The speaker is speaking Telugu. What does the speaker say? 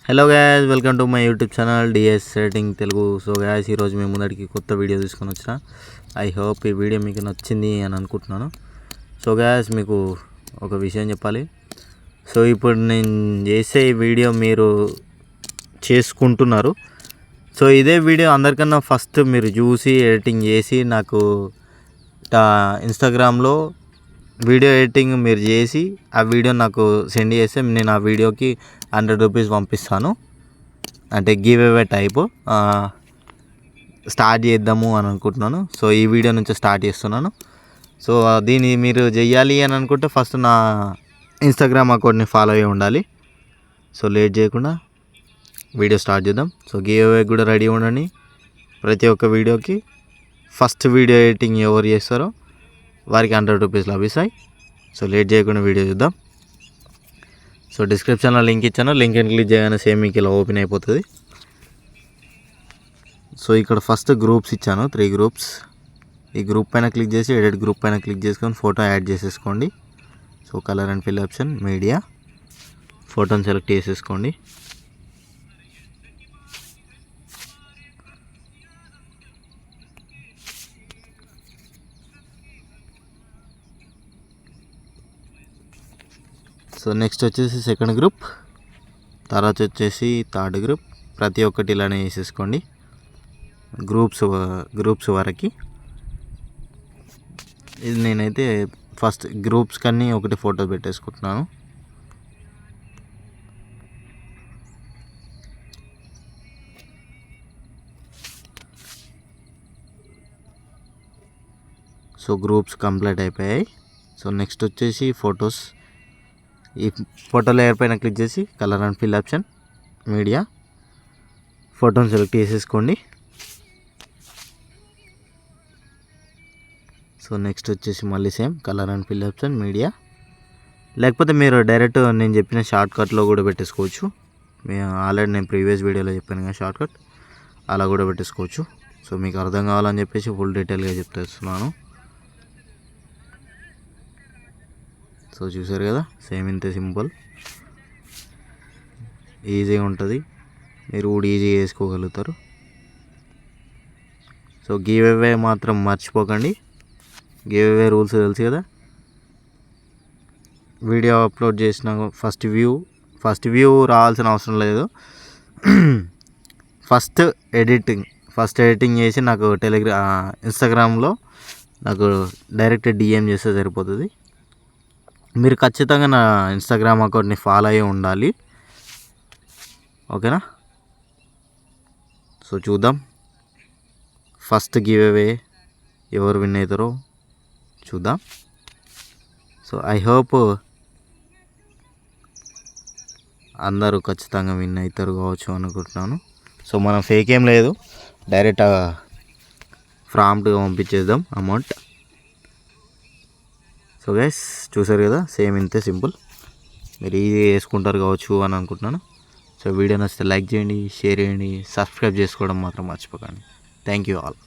Hello guys, welcome to my YouTube channel DS setting Telugu. So guys, ఈరోజు మేము ముందరికి కొత్త వీడియో తీసుకొని వచ్చిన. ఐ హోప్ ఈ వీడియో మీకు నచ్చింది అని అనుకుంటున్నాను. సో గైస్, మీకు ఒక విషయం చెప్పాలి. సో ఇప్పుడు నేను చేసే వీడియో మీరు చేసుకుంటున్నారు. సో ఇదే వీడియో అందరికన్నా ఫస్ట్ మీరు చూసి ఎడిటింగ్ చేసి నాకు ఇన్స్టాగ్రామ్లో వీడియో ఎడిటింగ్ మీరు చేసి ఆ వీడియో నాకు సెండ్ చేస్తే నేను ఆ వీడియోకి 100 రూపీస్ పంపిస్తాను. అంటే గివ్ అవే టైపు స్టార్ట్ చేద్దాము అని అనుకుంటున్నాను. సో ఈ వీడియో నుంచి స్టార్ట్ చేస్తున్నాను. సో దీన్ని మీరు చెయ్యాలి అని అనుకుంటే ఫస్ట్ నా ఇన్స్టాగ్రామ్ అకౌంట్ని ఫాలో అయ్యి ఉండాలి. సో లేట్ చేయకుండా వీడియో స్టార్ట్ చేద్దాం. సో గివ్ అవే కూడా రెడీ ఉండండి. ప్రతి ఒక్క వీడియోకి ఫస్ట్ వీడియో ఎడిటింగ్ ఎవరు చేస్తారో వారికి 100 రూపీస్ లభిస్తాయి. సో లేట్ చేయకుండా వీడియో చూద్దాం. సో డిస్క్రిప్షన్లో లింక్ ఇచ్చాను. లింక్ క్లిక్ చేయగానే సేమ్ మీకు ఇలా ఓపెన్ అయిపోతుంది. సో ఇక్కడ ఫస్ట్ గ్రూప్స్ ఇచ్చాను, 3 గ్రూప్స్. ఈ గ్రూప్ పైన క్లిక్ చేసి ఎడిట్ గ్రూప్ పైన క్లిక్ చేసుకొని ఫోటో యాడ్ చేసేసుకోండి. So colour and fill option, media, ఫోటోని సెలెక్ట్ చేసేసుకోండి. సో నెక్స్ట్ వచ్చేసి సెకండ్ గ్రూప్, తర్వాత వచ్చేసి థర్డ్ గ్రూప్. ప్రతి ఒక్కటి ఇలానే వేసేసుకోండి గ్రూప్స్ వరకు. ఇది నేనైతే ఫస్ట్ గ్రూప్స్ కన్నీ ఒకటి ఫోటో పెట్టేసుకుంటున్నాను. సో గ్రూప్స్ కంప్లీట్ అయిపోయాయి. సో నెక్స్ట్ వచ్చేసి ఫొటోస్. ఈ ఫోటో లేయర్ పైన క్లిక్ చేసి colour and fill option, media, ఫోటోని సెలెక్ట్ చేసేసుకోండి. సో నెక్స్ట్ వచ్చేసి మళ్ళీ same colour and fill option, media. లేకపోతే మీరు డైరెక్ట్ నేను చెప్పిన షార్ట్ కట్లో కూడా పెట్టేసుకోవచ్చు. ఆల్రెడీ నేను ప్రీవియస్ వీడియోలో చెప్పాను కదా షార్ట్ కట్, అలా కూడా పెట్టేసుకోవచ్చు. సో మీకు అర్థం కావాలని చెప్పేసి ఫుల్ డీటెయిల్గా చెప్తున్నాను. సో చూసారు కదా, సేమ్ ఇంతే సింపుల్, ఈజీగా ఉంటుంది. మీరు కూడా ఈజీగా వేసుకోగలుగుతారు. సో గివ్ అవే మాత్రం మర్చిపోకండి. గివ్ అవే రూల్స్ తెలుసు కదా. వీడియో అప్లోడ్ చేసిన ఫస్ట్ వ్యూ రావాల్సిన అవసరం లేదు. ఫస్ట్ ఎడిటింగ్ చేసి నాకు ఇన్స్టాగ్రామ్లో నాకు డైరెక్ట్ డిఎం చేస్తే సరిపోతుంది. మీరు ఖచ్చితంగా నా ఇన్స్టాగ్రామ్ అకౌంట్ని ఫాలో అయ్యి ఉండాలి. ఓకేనా? సో చూద్దాం ఫస్ట్ గివ్ అవే ఎవరు విన్ అవుతారో చూద్దాం. సో ఐ హోప్ అందరూ ఖచ్చితంగా విన్ అవుతారు కావచ్చు అనుకుంటున్నాను. సో మనం ఫేక్ ఏం లేదు, డైరెక్ట్ ప్రాంప్ట్గా పంపించేద్దాం అమౌంట్. సో గైస్, చూసారు కదా, సేమ్ ఇంతే సింపుల్. మీరు ఈజీగా వేసుకుంటారు కావచ్చు అని అనుకుంటున్నాను. సో వీడియో నచ్చితే లైక్ చేయండి, షేర్ చేయండి, సబ్స్క్రైబ్ చేసుకోవడం మాత్రం మర్చిపోకండి. Thank you all.